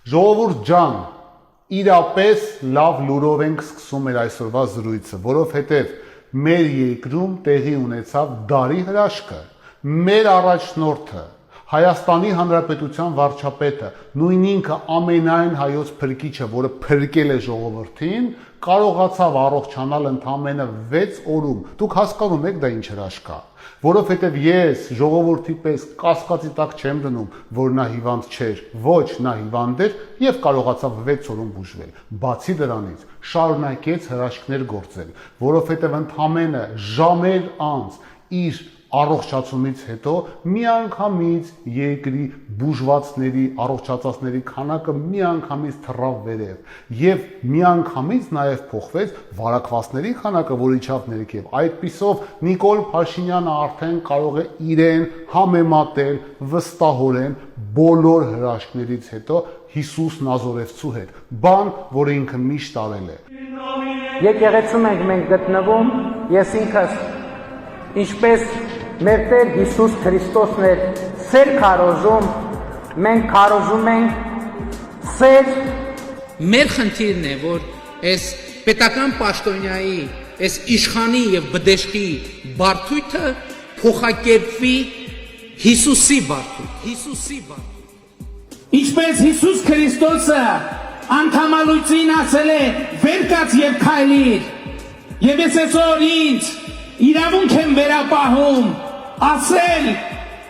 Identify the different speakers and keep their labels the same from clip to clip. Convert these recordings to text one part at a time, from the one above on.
Speaker 1: Ժողովուրդ ջան, իրապես լավ լուրով ենք սկսում մեր այսօրվա զրույցը, որովհետև մեր երկրում տեղի ունեցավ դարի հրաշքը, մեր առաջնորդը, Հայաստանի Հանրապետության վարչապետը, նույն ինքը ամենայն հայոց փրկիչը, որը փրկել է ժողովրդին, կարողացավ առողջանալ ընդամենը 6 օրում։ Դուք հասկանում եք դա ինչ հրաշք է, որովհետև ես ժողովրդի պես կասկածի տակ չեմ դնում, որ նա հիվանդ չէր, ոչ, նա հիվանդ էր եւ կարողացավ 6 օրում բուժվել։ Բացի դրանից, շարունակեց հրաշքներ գործել, որովհետև ընդամենը ժամեր անց իր առողջացումից հետո միանգամից երկրի բուժվածների, առողջացածների քանակը միանգամից թռավ վերև եւ միանգամից նաեւ փոխվեց վարակվածների քանակը, որ իջավ ներքև։ Այդպիսով Նիկոլ Փաշինյանը արդեն կարող է իրեն համեմատել վստահորեն բոլոր հրաշքներից հետո Հիսուս Նազորեվցու հետ, բան, որը ինքը միշտ արել է։
Speaker 2: Եկեղեցում ենք գտնվում, ես ինքս ինչպես մեր Տեր Հիսուս Քրիստոսն էր սեր քարոզում, մենք քարոզում ենք սեր։
Speaker 3: Մեր խնդիրն է, որ այս պետական պաշտոնյայի, այս իշխանի եւ բդեշխի բարդույթը փոխակերպվի Հիսուսի բարդույթ։
Speaker 4: Ինչպես Հիսուս Քրիստոսը անդամալույցին ասել է վեր կաց եւ քայլիր, եւ ես այսօր ինձ իրավունք եմ վերապահում ասել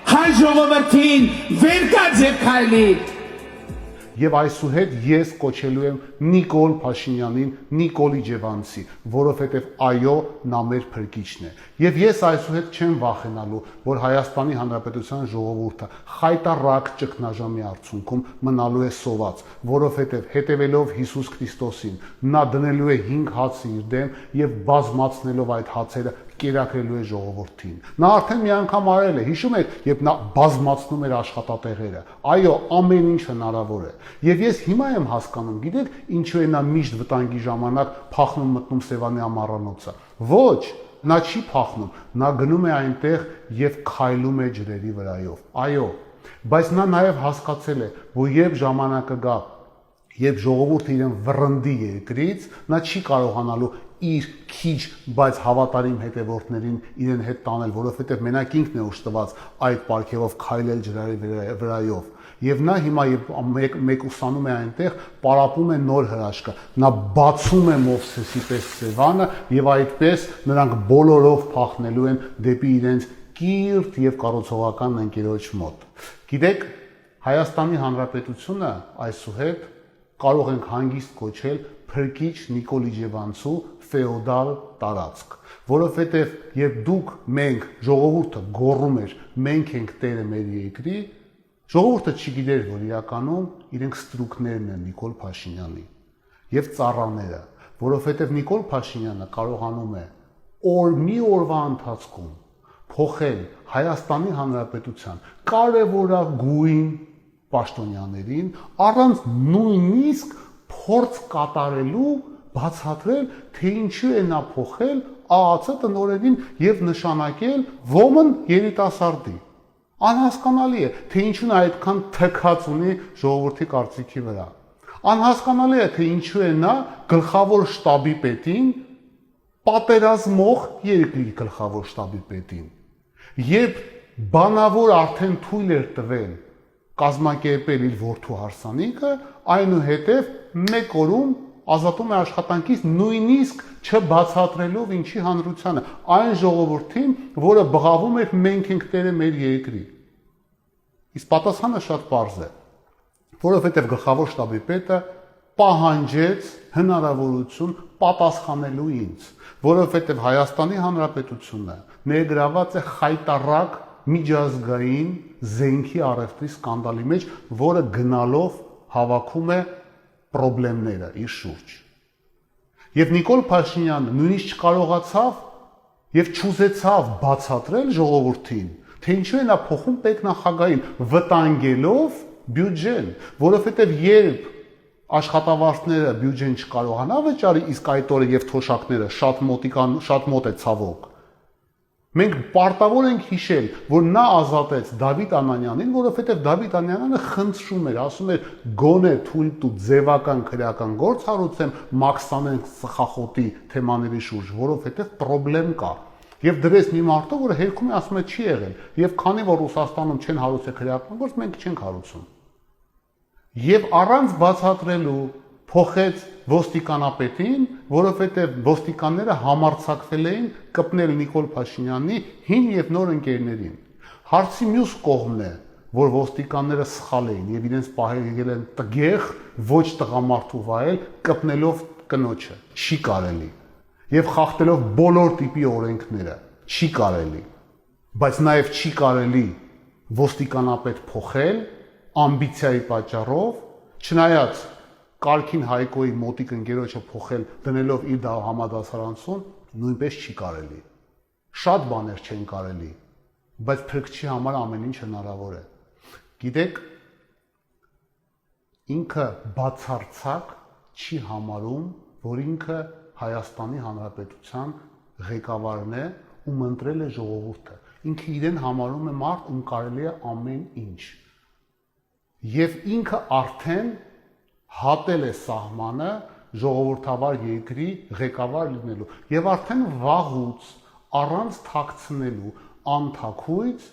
Speaker 4: հայ ժողովրդին վեր կաց եւ քայլիր։
Speaker 1: Եվ այսուհետ ես կոչելու եմ Նիկոլ Փաշինյանին Նիկոլի Ջևանցի, որովհետև այո, նա մեր փրկիչն է։ Եվ ես այսուհետ չեմ վախենալու, որ Հայաստանի Հանրապետության ժողովուրդը խայտառակ ճգնաժամի արդյունքում մնալու է սոված, որովհետև հետևելով Հիսուս Քրիստոսին, նա դնելու է 5 հաց իր դեմ եւ բազմացնելով այդ հացերը կերակրելու է ժողովրդին։ Նա արդեն մի անգամ արել է, հիշում եք, երբ նա բազմացնում էր աշխատատեղերը։ Այո, ամեն ինչ հնարավոր է։ Եվ ես հիմա եմ հասկանում, գիտեք, ինչու է նա միշտ վտանգի ժամանակ փախնում մտնում Սևանի ամառանոցը։ Ոչ, նա չի փախնում, նա գնում է այնտեղ եւ քայլում է ջրերի վրայով։ Այո, բայց նա նաեւ հասկացել է, որ երբ ժամանակը գա, երբ ժողովուրդը իրեն վռնդի երկրից, նա չի կարողանալու իր քիչ, բայց հավատարիմ հետևորդներին իրեն հետ տանել, որովհետև մենակ ինքն է ուշտված այդ պարգևով քայլել ջրերի վրայով։ Եվ նա հիմա մեկուսանում է այնտեղ, պարապում է նոր հրաշքը, նա բացում է Մովսեսի պես Սևանը եւ այդպես նրանք բոլորով փախնելու են դեպի իրենց կիրթ եւ կառուցողական ընկերոջ մոտ։ Գիտեք, Հայաստանի Հանրապետությունը այսուհետ կարող ենք հանգիստ կոչել փրկիչ Նիկոլի Ջևանցու ֆեոդալ տարածք, որովհետև երբ դուք մենք ժողովուրդը գոռում էր մենք ենք տերը մեր երկրի, ժողովուրդը չգիտեր, որ իրականում իրենք ստրուկներն են Նիկոլ Փաշինյանի եւ ծառաները, որովհետև Նիկոլ Փաշինյանը կարողանում է մի օրվա ընթացքում փոխել Հայաստանի Հանրապետության կարևորագույն պաշտոնյաներին առանց նույնիսկ փորձ կատարելու բացատրել, թե ինչու է նա փոխել ԱԱՑ տնօրենին եւ նշանակել ոմն երիտասարդի։ Անհասկանալի է, թե ինչու նա այդքան թքած ունի ժողովրդի կարծիքի վրա։ Անհասկանալի է, թե ինչու է նա գլխավոր շտաբի պետին պատերազմող երկրի գլխավոր շտաբի պետին։ Երբ բանավոր արդեն թույլ էր տվել կազմակերպել իր որդու հարսանիքը, այնուհետև 1 օրում ազատում է աշխատանքից նույնիսկ չբացատրելով ինչի հանրությանը, այն ժողովրդին, որը բղավում էր մենք ենք տերը մեր երկրի։ Իսկ պատասխանը շատ պարզ է, որովհետև գլխավոր շտաբի պետը պահանջեց հնարավորություն պատասխանելու ինձ, որովհետև Հայաստանի Հանրապետությունը ներգրաված է խայտառակ միջազգային զենքի առևտրի սկանդալի մեջ, որը գնալով հավաքում է պրոբլեմները իր շուրջ։ Եվ Նիկոլ Փաշինյանը նույնիսկ չկարողացավ եւ չուզեցավ բացատրել ժողովրդին, թե ինչու է նա փոխում պետնախագահին, վտանգելով բյուջեն, որովհետեւ երբ աշխատավարձները բյուջեն չկարողանա վճարի, իսկ այդ օրը եւ թոշակները շատ մոտ է ցավոք, Մենք պարտավոր ենք հիշել, որ նա ազատեց Դավիթ Անանյանին, որովհետև Դավիթ Անանյանը խնդրում էր, ասում էր գոնե թույլ տու ձևական քրեական գործ հարուցեմ Մաքսանեն ծխախոտի թեմաների շուրջ, որովհետև խնդրեմ կա։ Եվ դրես մի մարդը, որը հերքում է, ասում է չի եղել, եւ քանի որ Ռուսաստանում չեն հարուցել քրեական գործ, մենք չենք հարուցում։ Եվ առանց բացատրելու փոխեց ոստիկանապետին, որովհետև ոստիկանները համարձակվել էին կպնել Նիկոլ Փաշինյանի հին եւ նոր ընկերներին։ Հարցի մյուս կողմն է, որ ոստիկանները սխալ էին եւ իրենց պահել են տգեղ, ոչ տղամարդու վայել, կպնելով կնոջը։ Չի կարելի։ Եվ խախտելով բոլոր տիպի օրենքները, չի կարելի։ Բայց նաեւ չի կարելի ոստիկանապետ փոխել ամբիցիայի պատճառով, չնայած Կարգին Հայկոյի մոտիկ ընկերոջը փոխել դնելով իր դա համադասարանցուն նույնպես չի կարելի։ Շատ բաներ չեն կարելի, բայց փրկչի համար ամեն ինչ հնարավոր է։ Գիտեք, ինքը բացարձակ չի համարում, որ ինքը Հայաստանի Հանրապետության ղեկավարն է, ում ընտրել է ժողովուրդը։ Ինքը իրեն համարում է մարդ, ում կարելի է ամեն ինչ։ Եվ ինքը արդեն հատել է սահմանը ժողովրդավար երկրի ղեկավար լինելու եւ արդեն վաղուց առանց թաքցնելու անթաքույց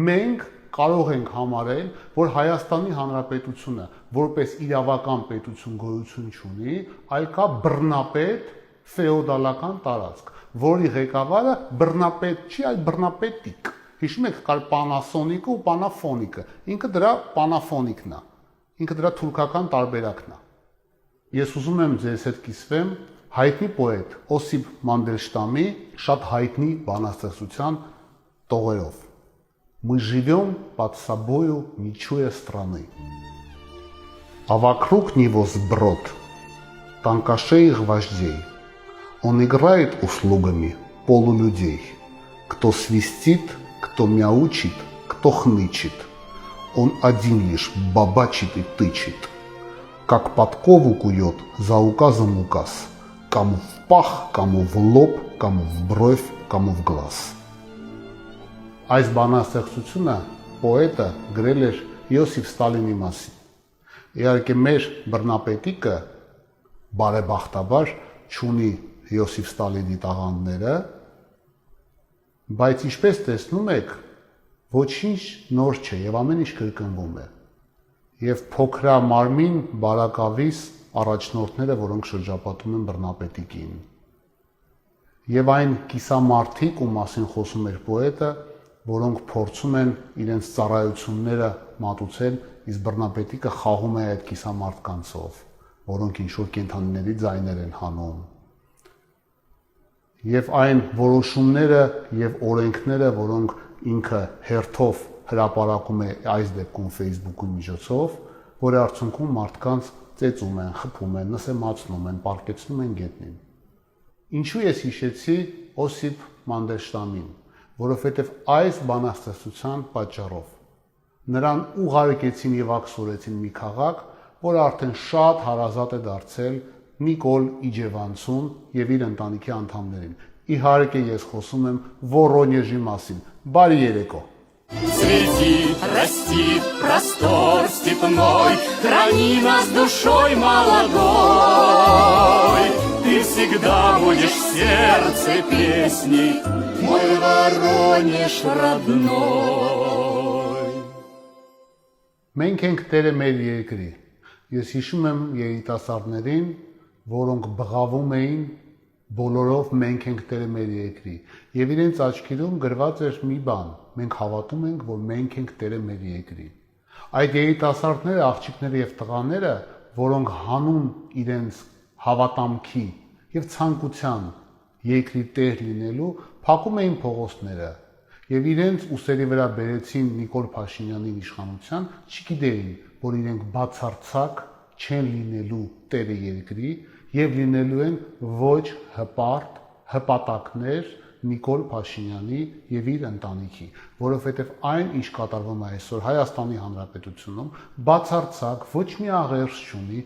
Speaker 1: մենք կարող ենք համարել, որ Հայաստանի Հանրապետությունը որպես իրավական պետություն գոյություն չունի, այլ կա բռնապետ ֆեոդալական տարածք, որի ղեկավարը բռնապետ չի, այլ բռնապետիկ։ Հիշում եք, կար Պանասոնիկը ու Պանաֆոնիկը, ինքը դրա Պանաֆոնիկն է, ինքը դրա թուրքական տարբերակն է։ Ես ուզում եմ ձեզ հետ կիսվեմ հայտնի պոետ Օսիպ Մանդելշտամի շատ հայտնի բանաստեղծության տողերով։ Мы живем под собою, не чуя страны. А вокруг него сброд тонкошеих вождей. Он играет услугами полулюдей. Кто свистит, кто мяучит, кто хнычет. Он один лишь бабачит и тычет. Как подкову кует за указом указ. Кому в пах, кому в лоб, кому в бровь, кому в глаз. Այս բանաստեղծությունը պոետը գրել էր Յոսիֆ Ստալինի մասին։ Իհարկե մեր բռնապետիկը բարեբախտաբար չունի Յոսիֆ Ստալինի տաղանդները, բայց ինչպես տեսնում եք, ոչինչ նոր չէ եւ ամեն ինչ կրկնվում է։ Եվ փոքրամարմին բարակավիս առաջնորդները, որոնք շրջապատում են բռնապետիկին։ Եվ այն կիսամարտիկ, ում մասին խոսում էր պոետը, որոնք փորձում են իրենց ծառայությունները մատուցել, իսկ բռնապետիկը խաղում է այդ կիսամարտկանցով, որոնք ինչ-որ կենդանիների ձայներ են հանում։ Եվ այն որոշումները եւ օրենքները, որոնք ինքը հերթով հրապարակում է այս դեպքում Facebook-ի միջոցով, որի արդյունքում մարդկանց ծեծում են, խփում են, նսեմացնում են, պարկեցնում են գետնին։ Ինչու ես հիշեցի Օսիպ Մանդելշտամին, որովհետև այս բանաստեղծության պատճառով նրան ուղարկեցին եւ աքսորեցին մի քաղաք, որը արդեն շատ հարազատ է դարձել Նիկոլ Իջևանցուն եւ իր ընտանիքի անդամներին։ Իհարկե ես խոսում եմ Վորոնեժի մասին։ Բարի երեկո։
Speaker 5: Цветит, растит простор степной, храни нас душой молодой. Ты всегда будешь в сердце песней, мой Воронеж родной.
Speaker 1: Մենք ենք տերը մեր երկրի։ Ես հիշում եմ երիտասարդներին, որոնք բղավում էին բոլորով մենք ենք տերը մեր երկրի։ Եվ իրենց աչքերում գրված էր մի բան. մենք հավատում ենք, որ մենք ենք տերը մեր երկրի։ Այդ երիտասարդները, աղջիկները եւ տղաները, որոնք հանուն իրենց հավատամքի եւ ցանկության երկրի տեր լինելու, փակում էին փողոցները եւ իրենց ուսերի վրա բերեցին Նիկոլ Փաշինյանին իշխանության, չգիտեին, որ իրենք բացարձակ չեն լինելու տերը երկրի եւ լինելու են ոչ հպարտ հպատակներ Նիկոլ Փաշինյանի եւ իր ընտանիքի, որովհետեւ այն, ինչ կատարվում է այսօր Հայաստանի Հանրապետությունում, բացարձակ ոչ մի աղերս չունի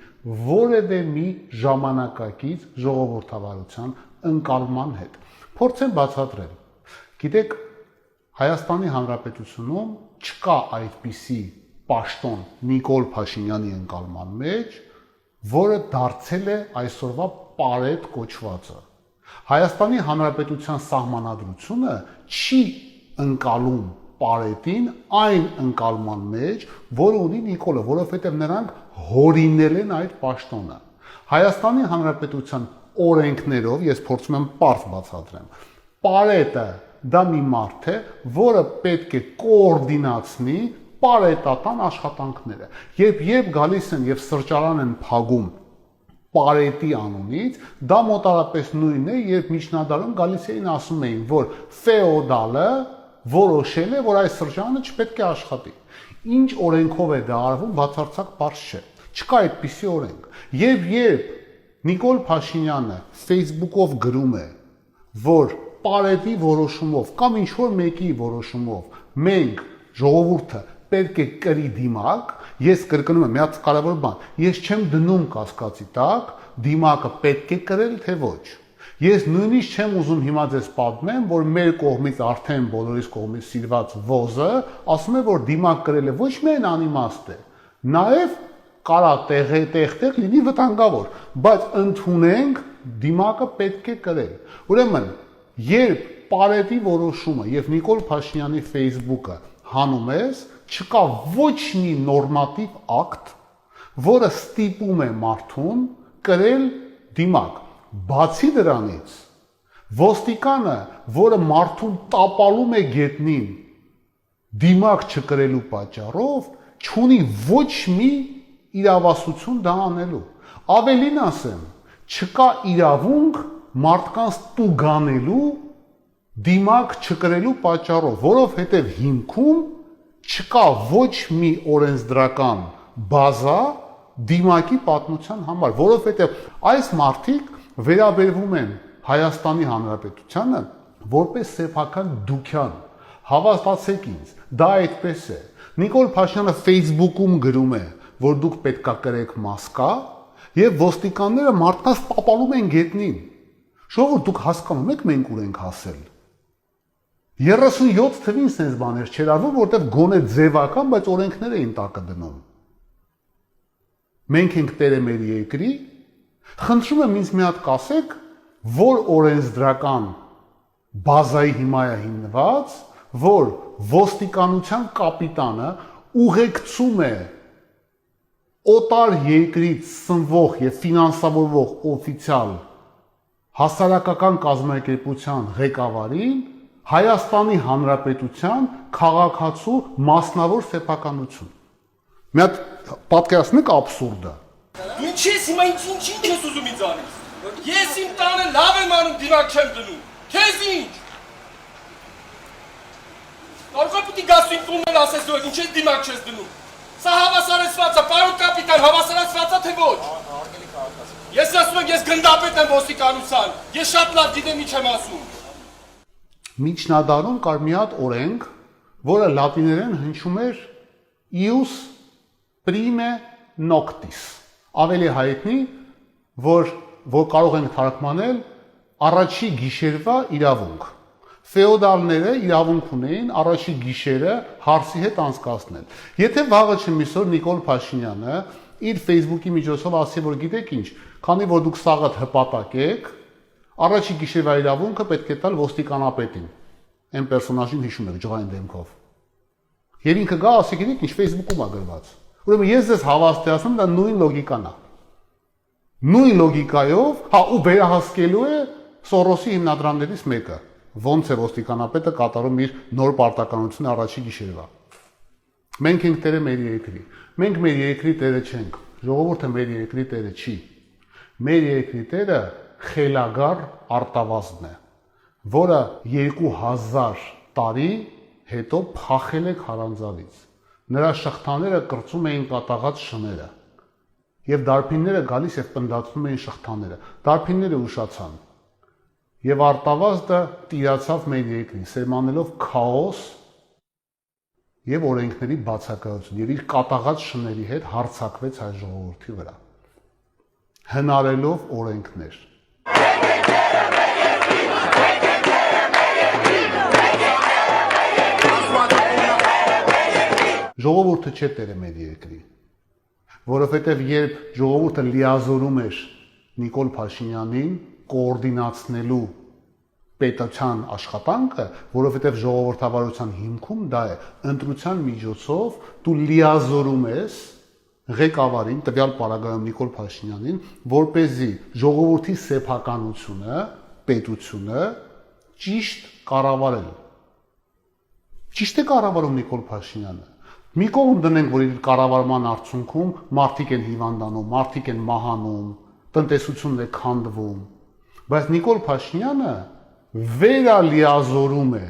Speaker 1: որևէ մի ժամանակակից ժողովրդավարության ընկալման հետ։ Փորձեմ բացատրել։ Գիտեք, Հայաստանի Հանրապետությունում չկա այդպիսի պաշտոն Նիկոլ Փաշինյանի ընկալման մեջ, որը դարձել է այսօրվա պարետ կոչվածը։ Հայաստանի Հանրապետության սահմանադրությունը չի ընկալում պարետին այն ընկալման մեջ, որը ունի Նիկոլը, որովհետև նրանք հորինել են այդ պաշտոնը։ Հայաստանի Հանրապետության օրենքներով, ես փորձում եմ պարզ բացատրեմ, պարետը դա մի մարդ է, որը պետք է կոորդինացնի պարետատան աշխատանքները։ Երբ գալիս են եւ սրճարան են փակում պարետի անունից, դա մոտարապես նույնն է, երբ միջնադարում գալիս էին ասում էին, որ ֆեոդալը որոշել է, որ այս սրճարանը չպետք է աշխատի։ Ինչ օրենքով է դա արվում, բացարձակ բարձ չէ։ Չկա այդպիսի օրենք։ Երբ Նիկոլ Փաշինյանը Facebook-ով գրում է, որ պարետի որոշումով կամ ինչ որ մեկի որոշումով մենք ժողովուրդը պետք է կրի դիմակ, ես կրկնում եմ, մի հատ կարևոր բան, ես չեմ դնում կասկածի տակ, դիմակը պետք է կրել թե ոչ։ Ես նույնիսկ չեմ ուզում հիմա ձեզ պատմեմ, որ մեր կողմից արդեն բոլորիս կողմից սիրված ոզը ասում է, որ դիմակ կրելը ոչ միայն անիմաստ է, նաև կարա տեղ լինի վտանգավոր, բայց ընդունենք դիմակը պետք է կրել։ Ուրեմն, երբ պարետի որոշումը եւ Նիկոլ Փաշինյանի Facebook-ը հանում ես, չկա ոչ մի նորմատիվ ակտ, որը ստիպում է մարդուն կրել դիմակ։ Բացի դրանից, ոստիկանը, որը մարդուն տապալում է գետնին դիմակ չկրելու պատճառով, չունի ոչ մի իրավասություն դա անելու։ Ավելին ասեմ, չկա իրավունք մարդկանց տուգանելու դիմակ չկրելու պատճառով, որովհետև հիմքում չկա ոչ մի օրենսդրական բազա դիմակի պատմության համար, որովհետև այս մարդիկ վերաբերվում են Հայաստանի Հանրապետությանը որպես սեփական դուքյան, հավատացեք ինձ, դա այդպես է։ Նիկոլ Փաշինյանը Facebook-ում գրում է, որ դուք պետքա կրեք մասկա, եւ ոստիկանները մարդկանց տապալում են գետնին։ Ժողովուրդ, դուք հասկանում եք մենք ուր ենք հասել։ 37 թվին sense բաներ չեր արվում, որտեղ գոնե ձևական, բայց օրենքներ էին տակը դնում։ Մենք ենք տերը մեր երկրի, խնդրում եմ ինձ մի հատ կասեք, որ օրենսդրական բազայի հիմա է հիմնված, որ ոստիկանության կապիտանը ուղեկցում է օտար երկրից սնվող եւ ֆինանսավորվող օֆիցիալ հասարակական կազմակերպության ղեկավարին Հայաստանի Հանրապետության քաղաքացու մասնավոր սեփականություն։ Մի հատ պատկերացնեք աբսուրդը։
Speaker 6: Դու ինչ ես հիմա ինչ ես ուզում ինձ անես։ Ես իմ տանը լավ եմ անում, դիմակ չեմ դնում։ Քեզ ինչ։ Կարող է պիտի գաս իմ տունն էլ ասես դու ինչ ես դիմակ չես դնում։ Սա հավասարեցված է, պարոն կապիտան, հավասարեցված է թե ոչ։ Ես ասում եմ, ես գնդապետ եմ ոստիկանության։ Ես շատ լավ գիտեմ ինչ եմ ասում։
Speaker 1: Միջնադարում կար մի հատ օրենք, որը լատիներեն հնչում էր ius prime noctis, ավելի հայտնի, որ կարող ենք թարգմանել առաջի գիշերվա իրավունք։ Ֆեոդալները իրավունք ունեին առաջի գիշերը հարսի հետ անցկացնել։ Եթե վաղը չմիսօր Նիկոլ Փաշինյանը իր Facebook-ի միջոցով ասի, որ գիտեք ինչ, քանի որ դուք սաղը հպատակ եք, առաջի գիշերվա իրավունքը պետք է տալ ոստիկանապետին։ Այն պերսոնաժին հիշում եք ջղային դեմքով։ Եվ ինքը գա ասի, գիտեք ինչ, Facebook-ում է գրված։ Ուրեմն ես ձեզ հավաստիացնում, դա նույն լոգիկան է։ Նույն լոգիկայով, ու վերահսկելու է Սորոսի հիմնադրամներից մեկը, ոնց է ոստիկանապետը կատարում իր նոր պարտականությունը առաջի գիշերվա։ Մենք ենք տերը մեր երկրի։ Մենք մեր երկրի տերը չենք։ Ժողովուրդը մեր երկրի տերը չի։ Մեր երկրի տերը խելագար արտավազդն է, որը 2000 տարի հետո փախել է քարանձավից։ Նրա շղթաները կրծում էին կատաղած շները, եւ դարբինները գալիս եւ պնդացնում էին շղթաները։ Դարբինները ուշացան, եւ արտավազդը տիրացավ մեր երկրին, սերմանելով քաոս եւ օրենքների բացակայություն, եւ իր կատաղած շների հետ հարձակվեց հայ ժողովրդի վրա, հնարելով օրենքներ։ Ժողովուրդը չէ տերը մեր երկրի, որովհետև երբ ժողովուրդը լիազորում էր Նիկոլ Փաշինյանին կոորդինացնելու պետության աշխատանքը, որովհետև ժողովրդավարության հիմքում դա է, ընտրության միջոցով դու լիազորում ես ղեկավարին, տվյալ պարագայում Նիկոլ Փաշինյանին, որպեսզի ժողովրդի սեփականությունը, պետությունը ճիշտ կառավարել։ Ճիշտ է կառավարում Նիկոլ Փաշինյանը։ Մի կողմ դնենք, որ իր կառավարման արդյունքում մարդիկ են հիվանդանում, մարդիկ են մահանում, տնտեսությունն է քանդվում, բայց Նիկոլ Փաշինյանը վերալիազորում է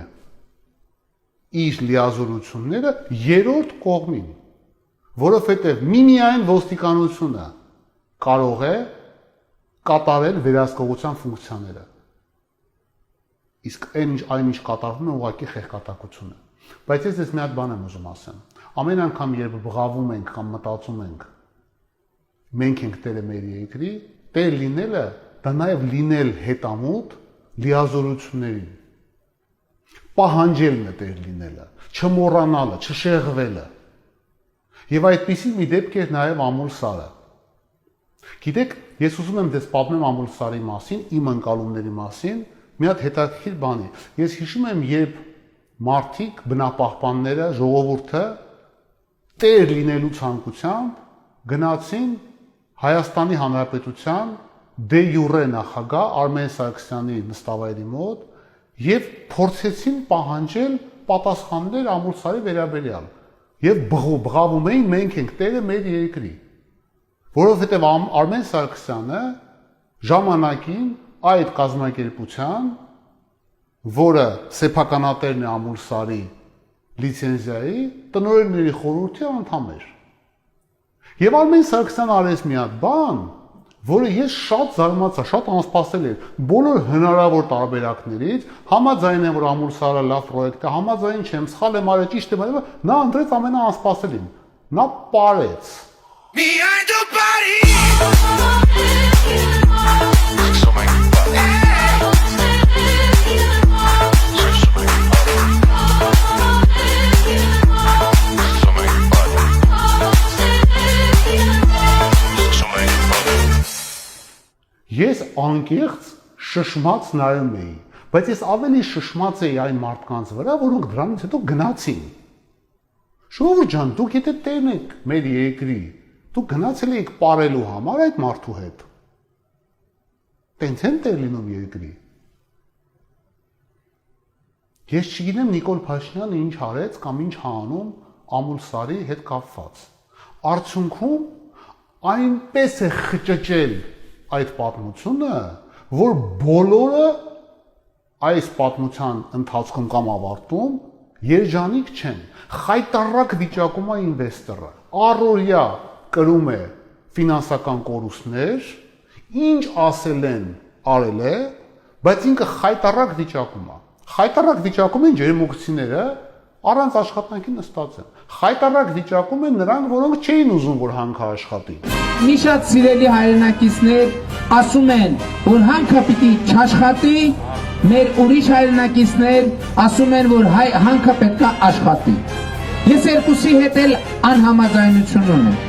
Speaker 1: իր լիազորությունները երրորդ կողմին, որովհետև միմիայն ոստիկանությունը կարող է կատարել վերահսկողության ֆունկցիաները։ Իսկ այն ինչ կատարվում է ուղղակի խեղկատակություն է։ Բայց ես մի հատ բան եմ ուզում ասեմ։ Ամեն անգամ երբ բղավում ենք կամ մտածում ենք մենք ենք տերը մեր երկրի, տեր լինելը դա նաև լինել հետամուտ լիազորություններին։ Պահանջելն է տեր լինելը, չմոռանալը, չշեղվելը։ Եվ այդպիսի մի դեպք էր նաև Ամուլ Սարը։ Գիտեք, ես ուզում եմ ձեզ պատմեմ Ամուլ Սարի մասին, իմ ընկալումների մասին, մի հատ հետաքրքիր բանի։ Ես հիշում եմ, երբ մարդիկ, բնապահպանները, ժողովուրդը տեր լինելու ցանկությամբ գնացին Հայաստանի Հանրապետության դե յուրե նախագահ Արմեն Սարգսյանի նստավայրի մոտ եւ փորձեցին պահանջել պատասխաններ Ամուլ Սարի վերաբերյալ եւ բղավում էին մենք ենք տերը մեր երկրի, որովհետեւ Արմեն Սարգսյանը ժամանակին այդ կազմակերպության, որը սեփականատերն է Ամուլ Սարի լիցենզիայի, տնօրենների խորհրդի անդամ էր։ Եվ Արմեն Սարգսյանը արեց մի հատ բան, որը ես շատ զարմացա, շատ անսպասել էր։ Բոլոր հնարավոր տարբերակներից համաձայն եմ, որ Ամուլ Սարը լավ պրոյեկտ է, համաձայն չեմ, սխալ եմ արել, ճիշտ եմ արել, նա ընտրեց ամենաանսպասելին։ Նա պարեց։
Speaker 7: Behind the body.
Speaker 1: Ես անկեղծ շշմած նայում էի, բայց ես ավելի շշմած էի այն մարդկանց վրա, որոնք դրանից հետո գնացին։ Ժողովուրդ ջան, դուք եթե տերն եք մեր երկրի, դուք գնացել եք պարելու համար այդ մարդու հետ։ Տենց են տեր լինում երկրի։ Ես չգիտեմ Նիկոլ Փաշինյանը ինչ արեց կամ ինչ անում Ամուլ Սարի հետ կապված։ Արդյունքում այնպես է խճճել այդ պատմությունը, որ բոլորը այս պատմության ընթացքում կամ ավարտում երջանիկ չեն։ Խայտառակ վիճակում է ինվեստորը, առօրյա կրում է ֆինանսական կորուստներ, ինչ ասել են, արել է, բայց ինքը խայտառակ վիճակում է։ Խայտառակ վիճակում են ջերմուկցիները, առանց աշխատանքի նստած են։ Խայտառակ վիճակում են նրանք, որոնք չէին ուզում, որ հանքը աշխատի։
Speaker 4: Մի շատ սիրելի հայրենակիցներ ասում են, որ հանքը պիտի չաշխատի, մեր ուրիշ հայրենակիցներ ասում են, որ հանքը պետք է աշխատի։ Ես երկուսի հետ էլ անհամաձայնություն ունեմ։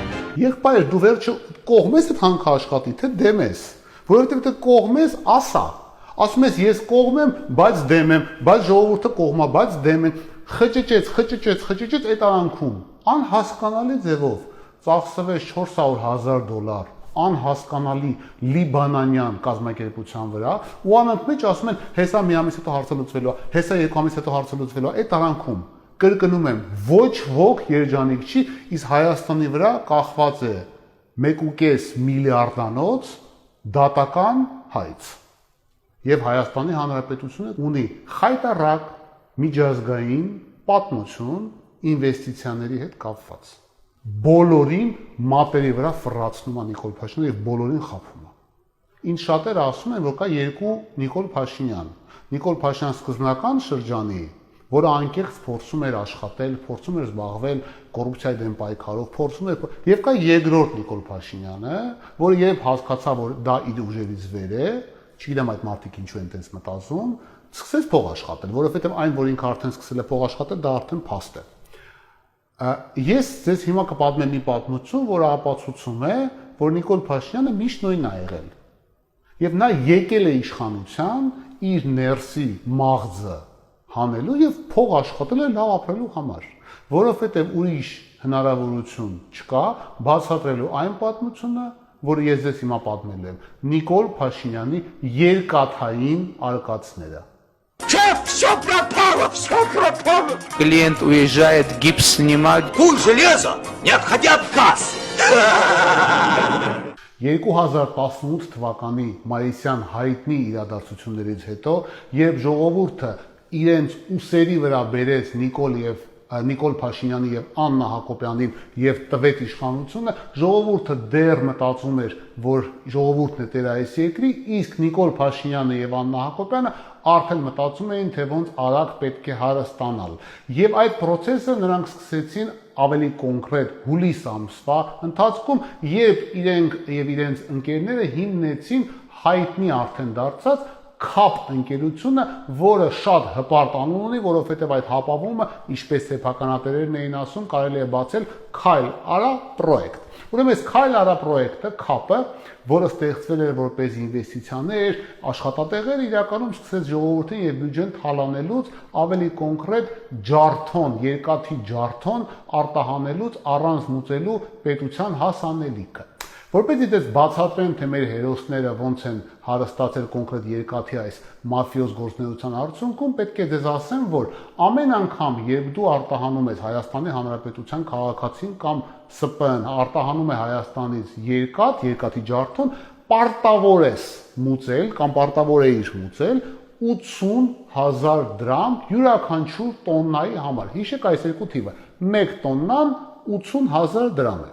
Speaker 1: Եղբայր, դու վերջը կողմ ես այդ հանքը աշխատի, թե դեմ ես, որովհետև դու կողմ ես, ասա։ Ասում ես ես կողմ եմ, բայց դեմ եմ, բայց ժողովուրդը կողմ է, բայց դեմ են։ Խճճեց այդ արանքում անհասկանալի ձևով ծախսվեց $400,000 անհասկանալի լիբանանյան կազմակերպության վրա ու անընդմեջ ասում են հեսա մի ամիս հետո հարցը լուծվելու է, հեսա երկու ամիս հետո հարցը լուծվելու է, այդ արանքում կրկնում եմ ոչ ոք երջանիկ չի, իսկ Հայաստանի վրա կախված է 1.5 միլիարդանոց դատական հայց։ Եվ Հայաստանի Հանրապետությունը ունի խայտառակ միջազգային պատմություն ինվեստիցիաների հետ կապված։ Բոլորին մատերի վրա ֆռացնում է Նիկոլ Փաշինյանը եւ բոլորին խափում է։ Ինչ շատերը ասում են, որ կա երկու Նիկոլ Փաշինյան։ Նիկոլ Փաշինյան սկզբնական շրջանի, որը անկեղծ փորձում էր աշխատել, փորձում էր զբաղվել կոռուպցիայի դեմ պայքարով, փորձում էր եւ կա երկրորդ Նիկոլ Փաշինյանը, որը երբ հասկացավ, որ դա իր ուժերից վեր է, չգիտեմ այդ մարդիկ ինչու են տենց մտածում, սկսեց փող աշխատել, որովհետև այն, որ ինքը արդեն սկսել է փող աշխատել, դա արդեն փաստ է։ Ես ձեզ հիմա կպատմեմ մի պատմություն, որը ապացուցում է, որ Նիկոլ Փաշինյանը միշտ նույնն է եղել։ Եվ նա եկել է իշխանության իր ներսի մաղձը հանելու եւ փող աշխատել է լավ ապրելու համար, որովհետեւ ուրիշ հնարավորություն չկա բացատրելու այն պատմությունը, որը ես ձեզ հիմա պատմել եմ, Նիկոլ Փաշինյանի երկաթային արկածները։
Speaker 7: Все пропало, все пропало.
Speaker 2: Клиент уезжает гипс снимать.
Speaker 7: Куль железо, не отходя от касс.
Speaker 1: 2018 թվականի մայիսյան հայտնի իրադարձություններից հետո, երբ ժողովուրդը իրենց ուսերի վրա բերեց Նիկոլ Փաշինյանի եւ Աննա Հակոբյանին եւ տվեց իշխանությունը, ժողովուրդը դեռ մտածում էր, որ ժողովուրդն է տեր այս երկրի, իսկ Նիկոլ Փաշինյանը եւ Աննա Հակոբյանը արդեն մտածում էին, թե ոնց արագ պետք է հարստանալ։ Եվ այդ process-ը նրանք սկսեցին ավելի կոնկրետ հուլիս ամսվա ընթացքում, երբ իրենք եւ իրենց ընկերները հիմնեցին հայտնի արդեն դարձած Քապ ընկերությունը, որը շատ հպարտ անուն ունի, որովհետև այդ հապավումը, ինչպես սեփականատերերն էին ասում, կարելի է բացել Քայլ Արա պրոյեկտ։ Ուրեմն այս Քայլ Արա պրոյեկտը, Քապը, որը ստեղծվել էր որպես ինվեստիցիաներ, աշխատատեղեր, իրականում սկսեց ժողովրդին եւ բյուջեն թալանելուց ավելի կոնկրետ ջարդոն, երկաթի ջարդոն արտահանելուց առանց մուծելու պետության հասանելիքը։ Որպեսզի դες բացատրեմ, թե մեր հերոսները ոնց են հարստացել կոնկրետ երկաթի այս մաֆիոզ գործունեության արդյունքում, պետք է դες ասեմ, որ ամեն անգամ, երբ դու արտահանում ես Հայաստանի Հանրապետության քաղաքացին կամ ՍՊԸ-ն արտահանում է Հայաստանից երկաթի ջարդոն, պարտավոր ես մուծել կամ պարտավոր էիր մուծել 80,000 դրամ յուրաքանչյուր տոննայի համար։ Հիշեք այս երկու թիվը, 1 տոննան 80,000 դրամ է։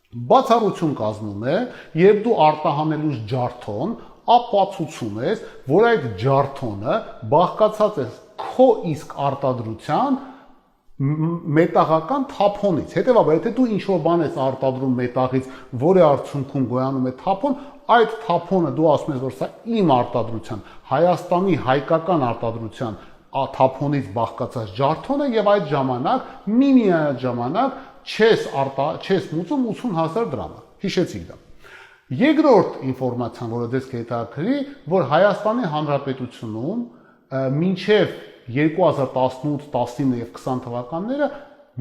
Speaker 1: Բացառություն կազմում է, երբ դու արտահանելուց ջարդոն ապացուցում ես, որ այդ ջարդոնը բաղկացած է քո իսկ արտադրության մետաղական թափոնից։ Հետևաբար, եթե դու ինչ-որ բան ես արտադրում մետաղից, որի արդյունքում գոյանում է թափոն, այդ թափոնը դու ասում ես, որ սա իմ արտադրության, Հայաստանի հայկական արտադրության թափոնից բաղկացած ջարդոն է եւ այդ ժամանակ, միմիջիայինի ժամանակ չես մուծում 80,000 դրամը։ Հիշեցիք դա։ Երկրորդ ինֆորմացիան, որը դες կհետաքրի, որ Հայաստանի Հանրապետությունում մինչև 2018, 19 եւ 20 թվականները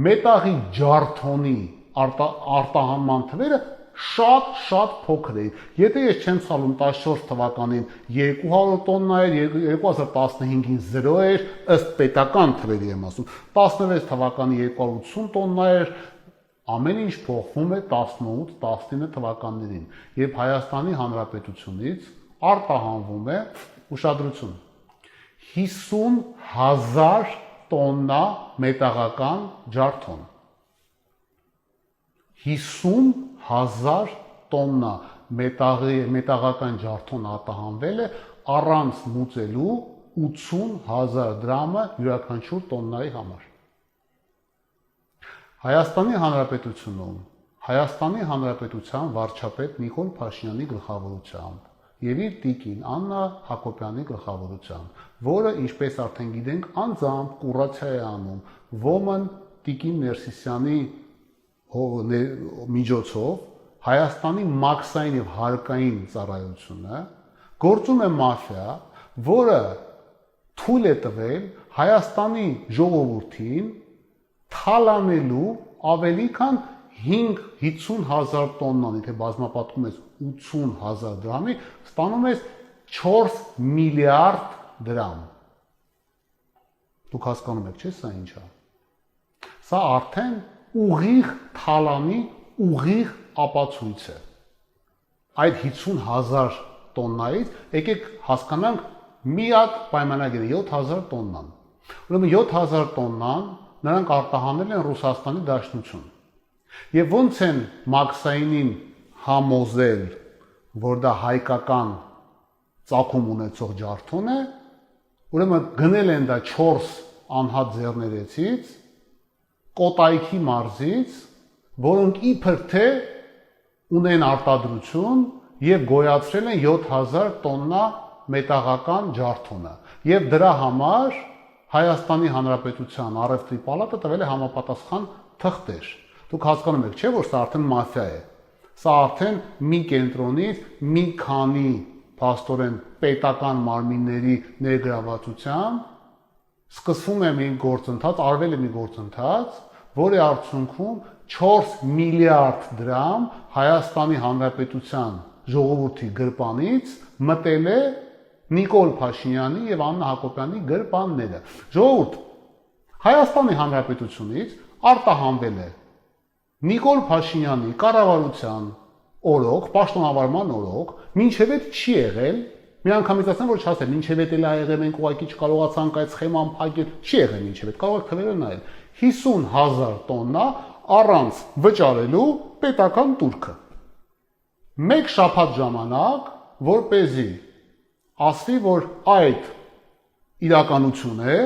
Speaker 1: մետաղի ջարդոնի արտահանման թվերը շատ փոքր էին։ Եթե ես չեմ սխալվում, 14 թվականին 200 տոննա էր, 2015-ին 0 էր, ըստ պետական թվերի եմ ասում։ 16 թվականի 280 տոննա էր, ամեն ինչ փոխվում է 18-19 թվականներին, երբ Հայաստանի Հանրապետությունից արտահանվում է ուշադրություն 50,000 տոննա մետաղական ջարդոն։ 50,000 տոննա մետաղական ջարդոն արտահանվել է առանց մուծելու 80,000 դրամը յուրաքանչյուր տոննայի համար։ Հայաստանի Հանրապետությունում Հայաստանի Հանրապետության վարչապետ Նիկոլ Փաշինյանի գլխավորությամբ եւ իր տիկին Աննա Հակոբյանի գլխավորությամբ, որը ինչպես արդեն գիտենք, անձամբ կուրացիա է անում Women տիկին Ներսիսյանի միջոցով Հայաստանի մաքսային եւ հարկային ծառայությունը գործում է մաֆիա, որը թույլ է տվել Հայաստանի ժողովրդին թալանելու ավելի քան 50,000 տոննան, եթե բազմապատկում ես 80,000 դրամի, ստանում ես 4 միլիարդ դրամ։ Դուք հասկանում եք, չէ՞, սա ինչ է։ Սա արդեն ուղիղ թալանի, ուղիղ ապացույց է։ Այդ 50,000 տոննայից եկեք հասկանանք մի հատ պայմանագիր 7,000 տոննան։ Ուրեմն 7,000 տոննան նրանք արտահանել են Ռուսաստանի Դաշնություն։ Եվ ոնց են մաքսայինին համոզել, որ դա հայկական ծագում ունեցող ջարդոն է, ուրեմն գնել են դա 4 անհատ ձեռներեցից, Կոտայքի մարզից, որոնք իբր թե ունեն արտադրություն եւ գոյացրել են 7,000 տոննա մետաղական ջարդոնը։ Եվ դրա համար Հայաստանի Հանրապետության առևտրի պալատը տվել է համապատասխան թղթեր։ Դուք հասկանում եք, չէ՞, որ սա արդեն մաֆիա է։ Սա արդեն մի կենտրոնից մի քանի փաստորեն պետական մարմինների ներգրավվածությամբ սկսվում է մի գործընթաց, արվել է մի գործընթաց, որի արդյունքում 4 միլիարդ դրամ Հայաստանի Հանրապետության ժողովրդի գրպանից մտել է Նիկոլ Փաշինյանի եւ Աննա Հակոբյանի գրպանները։ Ժողովուրդ, Հայաստանի Հանրապետությունից արտահանվել է Նիկոլ Փաշինյանի կառավարության օրոք, պաշտոնավարման օրոք, մինչև այդ չի եղել, մի անգամից ասեմ, որ չասեմ, մինչև այդ էլ ա եղել, մենք ուղղակի չկարողացանք այդ սխեման փակել, չի եղել մինչև այդ, կարող եք թվերը նայել, 50,000 տոննա առանց վճարելու պետական տուրքը։ Մեկ շաբաթ ժամանակ, որպեսզի ասվի, որ այդ իրականություն է,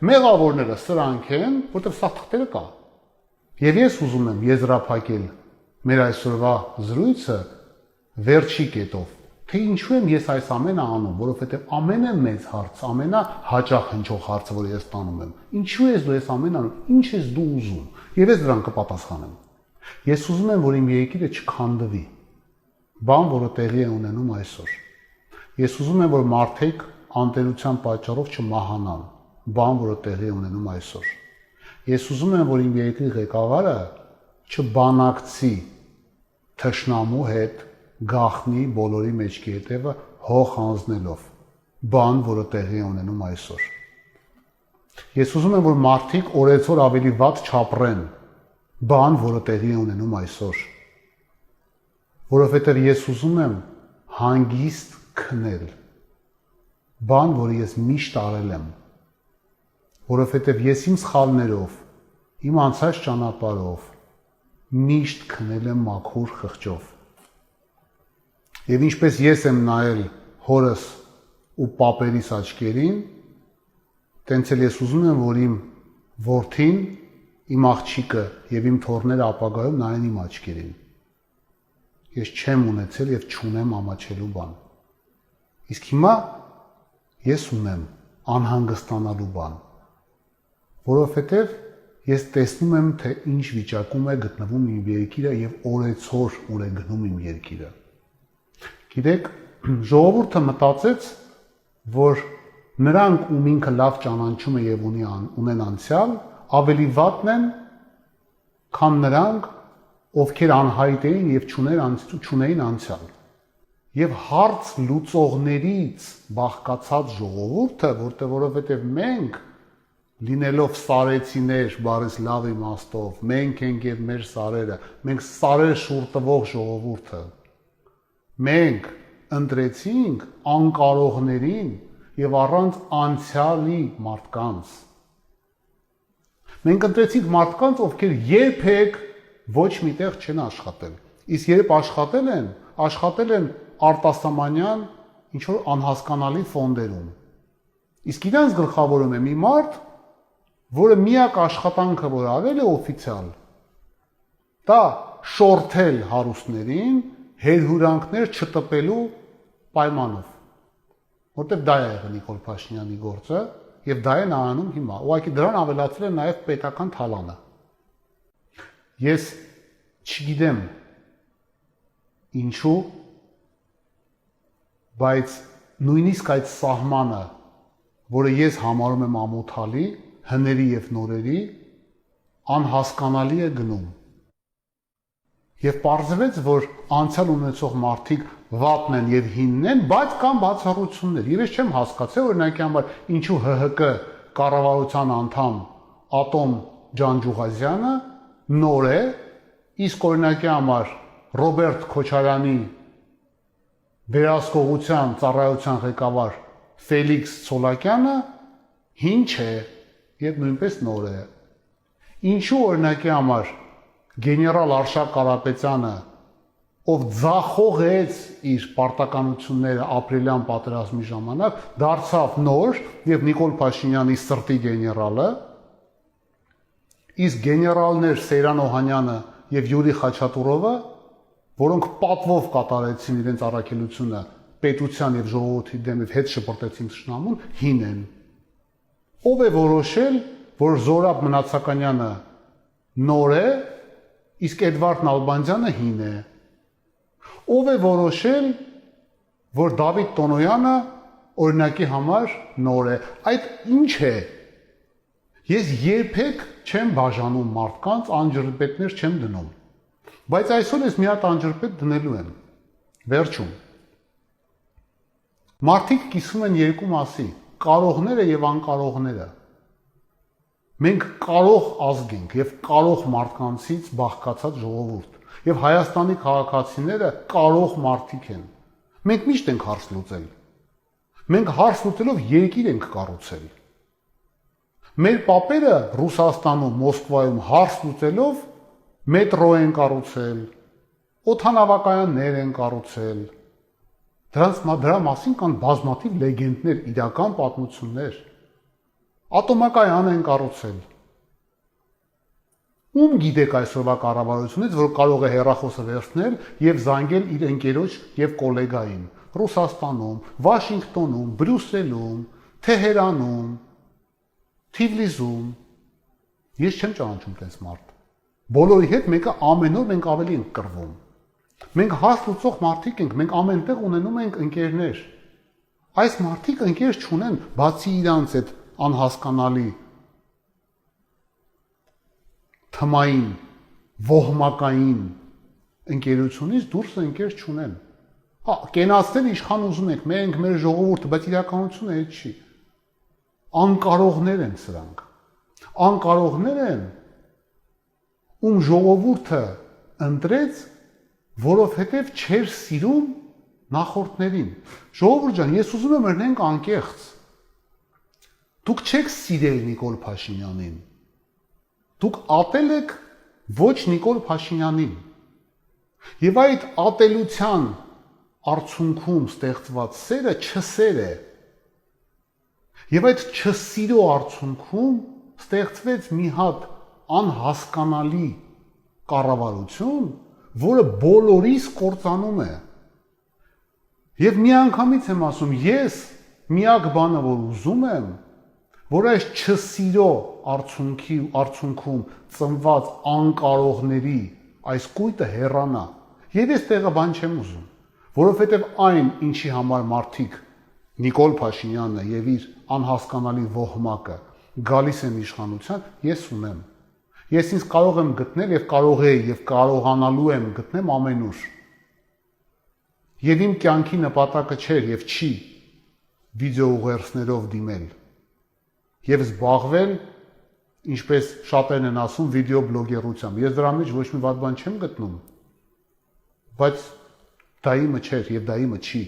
Speaker 1: մեղավորները սրանք են, որտեղ սա թղթերը կա։ Եվ ես ուզում եմ եզրափակել մեր այսօրվա զրույցը վերջի կետով, թե ինչու եմ ես այս ամենը անում, որովհետև ամենամեծ հարց, ամենահաճախ հնչող հարցը, որ ես տանում եմ, ինչու ես դու այս ամենը անում, ինչ ես դու ուզում, եւ ես դրան կպատասխանեմ։ Ես ուզում եմ, որ իմ երկիրը չքանդվի, բան, որը տեղի է ունենում այսօր։ Ես ուզում եմ, որ մարդիկ անտերության պատճառով չմահանան, բան, որը տեղի է ունենում այսօր։ Ես ուզում եմ, որ իմ երկրի ղեկավարը չբանակցի թշնամու հետ գախնի բոլորի մեջքի հետևը հող հանձնելով, բան, որը տեղի է ունենում այսօր։ Ես ուզում եմ, որ մարդիկ օրեցօր ավելի վատ չապրեն, բան, որը տեղի է ունենում այսօր։ Որովհետև ես ուզում եմ հանգիստ քնել, բան, որը ես միշտ արել եմ, որովհետև ես իմ սխալներով, իմ անցած ճանապարհով միշտ քնել եմ մաքուր խղճով։ Եվ ինչպես ես եմ նայել հորս ու պապերիս աչքերին, տենց էլ ես ուզում եմ, որ իմ որդին, իմ աղջիկը եւ իմ թոռները ապագայում նայեն իմ աչքերին։ Ես չեմ ունեցել եւ չունեմ ամաչելու բան։ Իսկ հիմա ես ունեմ անհանգստանալու բան, որովհետեւ ես տեսնում եմ, թե ինչ վիճակում է գտնվում իմ երկիրը եւ օրեցօր ուր է գնում իմ երկիրը։ Գիտեք, ժողովուրդը մտածեց, որ նրանք, ում ինքը լավ ճանաչում է եւ ունեն անցյալ, ավելի վատն են, քան նրանք, ովքեր անհայտ էին եւ չունեին անցյալ։ Եվ հարց լուծողներից բաղկացած ժողովուրդը, որովհետեւ մենք լինելով սարեցիներ, բարես լավ իմաստով, մենք ենք եւ մեր սարերը, մենք սարեր շուռ տվող ժողովուրդը, մենք ընտրեցինք անկարողներին եւ առանց անցյալի մարդկանց։ Մենք ընտրեցինք մարդկանց, ովքեր երբեք ոչ միտեղ չեն աշխատել։ Իսկ երբ աշխատել են արտասահմանյան ինչ-որ անհասկանալի ֆոնդերում։ Իսկ իրանց գլխավորում է մի մարդ, որը միակ աշխատանքը, որ արել է օֆիցիալ, դա շորթել հարուստներին հերհուրանքներ չտպելու պայմանով, որտեղ դա է եղել Նիկոլ Փաշինյանի գործը եւ դա է նա անում հիմա։ Ուղղակի դրան ավելացրել է նաեւ պետական թալանը։ Ես չգիտեմ ինչու, բայց նույնիսկ այդ սահմանը, որը ես համարում եմ ամոթալի, հների եւ նորերի, անհասկանալի է գնում։ Եվ պարզվեց, որ անցյալ ունեցող մարդիկ վատն են եւ հինն են, բայց կան բացառություններ։ Եվ ես չեմ հասկացել, օրինակի համար, ինչու ՀՀԿ կառավարության անդամ Ատոմ Ջանջուղազյանը նոր է, իսկ օրինակի համար Ռոբերտ Քոչարյանի վերահսկողության ծառայության ղեկավար Ֆելիքս Ցոլակյանը հին չէ եւ նույնպես նոր է։ Ինչու օրինակի համար գեներալ Արշակ Կարապետյանը, ով ձախողեց իր պարտականությունները ապրիլյան պատերազմի ժամանակ, դարձավ նոր եւ Նիկոլ Փաշինյանի սրտի գեներալը, իսկ գեներալներ Սեյրան Օհանյանը եւ Յուրի Խաչատուրովը, որոնք պատվով կատարեցին իրենց առաքելությունը պետության եւ ժողովրդի դեմ եւ հետ շպրտեցին թշնամուն, հին են։ Ով է որոշել, որ Զորաբ Մնացականյանը նոր է, իսկ Էդվարդ Նալբանդյանը հին է։ Ով է որոշել, որ Դավիթ Տոնոյանը օրինակի համար նոր է։ Այդ ինչ է։ Ես երբեք չեմ բաժանում մարդկանց, անջրպետներ չեմ դնում։ Բայց այսօր ես մի հատ անջրպետ դնելու եմ։ Վերջում։ Մարդիկ կիսվում են երկու մասի՝ կարողները եւ անկարողները։ Մենք կարող ազգ ենք եւ կարող մարդկանցից բաղկացած ժողովուրդ։ Եվ Հայաստանի քաղաքացիները կարող մարդիկ են։ Մենք միշտ ենք հարց լուծել։ Մենք հարց լուծելով երկիր ենք կառուցել։ Մեր պապերը Ռուսաստանում, Մոսկվայում հարց լուծելով մետրո են կառուցել, օդանավակայաններ են կառուցել։ Դրա մասին կան բազմաթիվ լեգենդներ, իրական պատմություններ։ Ատոմակայան են կառուցել։ Ում գիտեք այսօրվա կառավարությունից, որ կարող է հեռախոսը վերցնել եւ զանգել իր ընկերոջ եւ գոլեգային Ռուսաստանում, Վաշինգտոնում, Բրյուսելում, Թեհերանում, Թիֆլիսում։ Ես չեմ ճանաչում տես մարդ։ Բոլորի հետ մեկը ամեն օր մենք ավելի ենք կռվում։ Մենք հաստ լուծող մարդիկ ենք, մենք ամենտեղ ունենում ենք ընկերներ։ Այս մարդիկ ընկեր չունեն, բացի իրանց այդ անհասկանալի թմային, ոհմակային ընկերությունից դուրս ընկեր չունեն։ Հա, կենացնել իշխան ուզում եք, մենք մեր ժողովուրդը, բայց իրականությունը այդ չի։ Անկարողներ են սրանք։ Անկարողներ են, ում ժողովուրդը ընտրեց, որովհետև չէր սիրում նախորդներին։ Ժողովուրդ ջան, ես ուզում եմ ըրնենք անկեղծ։ Դուք չեք սիրել Նիկոլ Փաշինյանին։ Դուք ատել եք ոչ Նիկոլ Փաշինյանին։ Եվ այդ ատելության արդյունքում ստեղծված սերը չսեր է։ Եվ այդ չսիրո արդյունքում ստեղծվեց մի հատ անհասկանալի կառավարություն, որը բոլորիս կործանում է։ Եվ միանգամից եմ ասում, ես միակ բանը, որ ուզում եմ, որ այս չսիրո արդյունքում ծնված անկարողների այս կույտը հեռանա։ Եվ ես տեղը բան չեմ ուզում, որովհետև այն, ինչի համար մարդիկ Նիկոլ Փաշինյանը եւ իր անհասկանալի ոհմակը գալիս են իշխանության, ես ունեմ։ Ես ինձ կարող եմ գտնել եւ կարող եի եւ կարողանալու եմ գտնեմ ամենուր։ Եվ իմ կյանքի նպատակը չէր եւ չի վիդեո ուղերձներով դիմել եւ զբաղվել, ինչպես շատերն են ասում, վիդեո բլոգերությամբ։ Ես դրա մեջ ոչ մի վատ բան չեմ գտնում, բայց դա իմը չէր եւ դա իմը չի։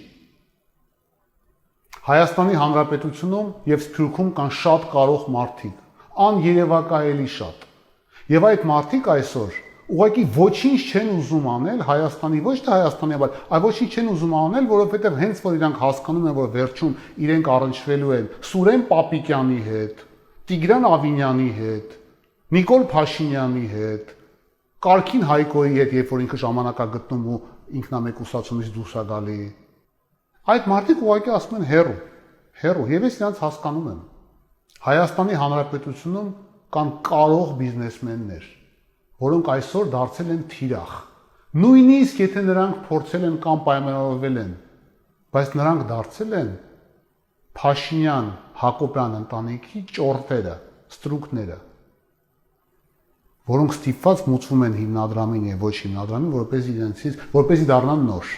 Speaker 1: Հայաստանի Հանրապետությունում եւ Սփյուռքում կան շատ կարող մարդիկ, աներևակայելի շատ։ Եվ այդ մարդիկ այսօր ուղղակի ոչինչ չեն ուզում անել Հայաստանի, ոչ թե Հայաստանի, այլ ոչինչ չեն ուզում անել, որովհետև հենց որ իրանք հասկանում են, որ վերջում իրենք առնչվելու են Սուրեն Պապիկյանի հետ, Տիգրան Ավինյանի հետ, Նիկոլ Փաշինյանի հետ, Կարքին Հայկոյի հետ, երբ որ ինքը ժամանակ է գտնում ու ինքնամեկուսացումից դուրս է գալի։ Այդ մարդիկ ուղղակի ասում են հեռու, եւ ես նրանց հասկանում եմ։ Հայաստանի Հանրապետությունում կան կարող բիզնեսմեններ, որոնք այսօր դարձել են թիրախ։ Նույնիսկ եթե նրանք փորձել են կամ պայմանավորվել են, բայց նրանք դարձել են Փաշինյան Հակոբյան ընտանիքի ճորտերը, ստրուկները, որոնք ստիպված մուծվում են հիմնադրամին եւ ոչ հիմնադրամին, որպեսզի դառնան նոր։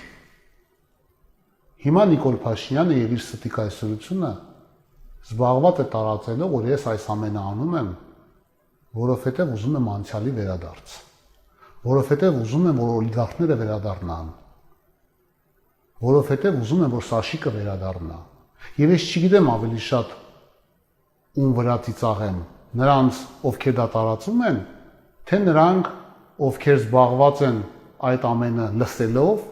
Speaker 1: Հիմա Նիկոլ Փաշինյանը եւ իր ստիկայսրությունը զբաղված է տարածելով, որ ես այս ամենը անում եմ, որովհետև ուզում եմ անցյալի վերադարձ, որովհետև ուզում եմ, որ օլիգարխները վերադառնան, որովհետև ուզում եմ, որ Սաշիկը վերադառնա։ Եվ ես չգիտեմ ավելի շատ ում վրա ծիծաղեմ, նրանց, ովքեր դա տարածում են, թե նրանք, ովքեր զբաղված են այդ ամենը լսելով,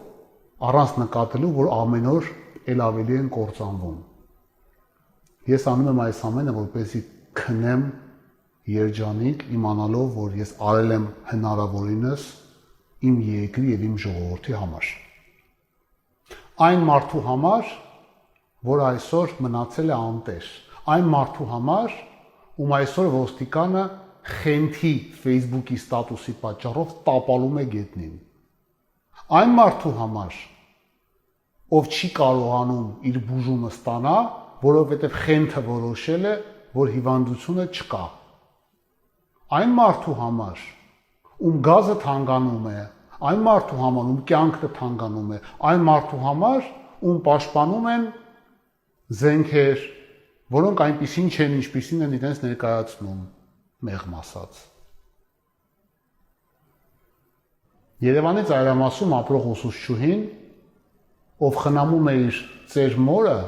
Speaker 1: առանց նկատելու, որ ամեն օր էլ ավելի են կործանվում։ Ես անում եմ այս ամենը, որպեսզի քնեմ երջանիկ, իմանալով, որ ես արել եմ հնարավորինս իմ երկրի եւ իմ ժողովրդի համար։ Այն մարդու համար, որ այսօր մնացել է անտեր, այն մարդու համար, ում այսօր ոստիկանը խենթի Facebook-ի ստատուսի պատճառով տապալում է գետնին։ Այն մարդու համար, ով չի կարողանում իր բուժումը ստանա, որովհետև խենթը որոշել է, որ հիվանդությունը չկա։ Այն մարդու համար, ում գազը թանկանում է, այն մարդու համար, ում կյանքը թանկանում է, այն մարդու համար, ում պաշտպանում են զենքեր, որոնք այնպիսին չեն, ինչպիսին են իրենց ներկայացնում, մեղմ ասած։ Երևանի ծայրամասում ապրող ուսուցչուհին, ով խնամում է իր ծեր մորը,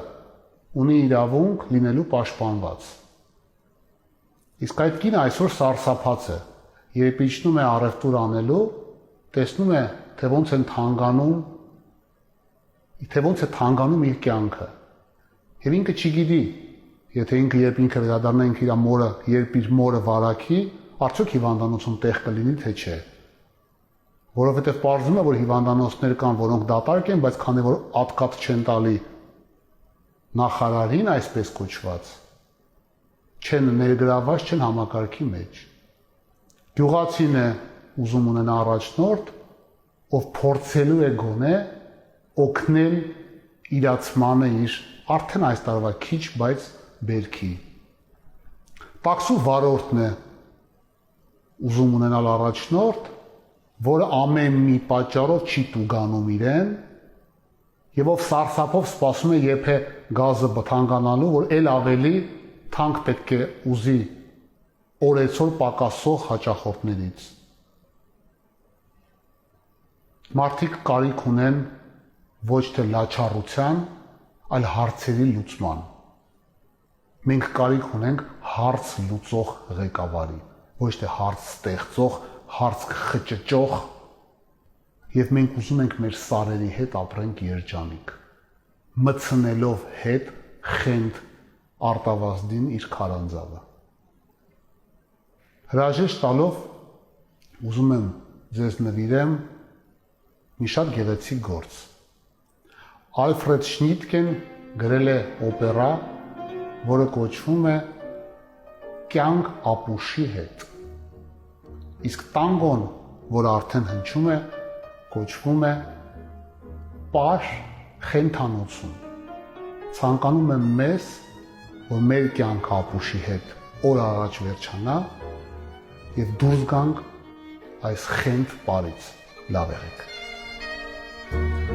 Speaker 1: ունի իրավունք լինելու պաշտպանված։ Իսկ այդ կինը այսօր սարսափած է, երբ իջնում է առևտուր անելու, տեսնում է, թե ոնց է թանկանում իր կյանքը։ Եվ ինքը չգիտի, եթե երբ ինքը վերադառնա իր մորը, երբ իր մորը վարակի, արդյոք հիվանդանոցում տեղ կլինի, թե չէ։ Որովհետև պարզվում է, որ հիվանդանոցներ կան, որոնք դատարկ են, բայց քանի որ ատկատ չեն տալի նախարարին, այսպես կոչված, չեն ներգրաված, չեն համակարգի մեջ։ Գյուղացին է ուզում ունենա առաջնորդ, ով փորձելու է գոնե օգնել իրացմանը իր արդեն այս տարվա քիչ, բայց բերքի։ Պաքսու վարորդն է ուզում ունենալ առաջնորդ, որը ամեն մի պատճառով չի տուգանում իրեն, եւ ով սարսափով սպասում է երբ է գազը բթանկանալու, որ ել ավելի թանկ պետք է ուզի օրեցօր պակասող հաճախորդներից։ Մարդիկ կարիք ունեն ոչ թե լաչառության, այլ հարցերի լուծման։ Մենք կարիք ունենք հարց լուծող ղեկավարի, ոչ թե հարց ստեղծող, հարց խճճող, եւ մենք ուզում ենք մեր սարերի հետ ապրենք երջանիկ, մտցնելով հետ խենթ արտավազդին իր քարանձավը։ Հրաժեշտ տալով ուզում եմ ձեզ նվիրեմ մի շատ գեղեցիկ գործ։ Ալֆրեդ Շնիտկեն գրել է օպերա, որը կոչվում է «Կյանք ապուշի հետ»։ Իսկ տանգոն, որը արդեն հնչում է, կոչվում է «Պար խենթանոցում»։ Ցանկանում եմ մեզ, որ մեր կյանքը ապուշի հետ օր առաջ վերջանա եւ դուրս գանք այս խենթ պարից։ Լավ եղեք։
Speaker 8: Thank you.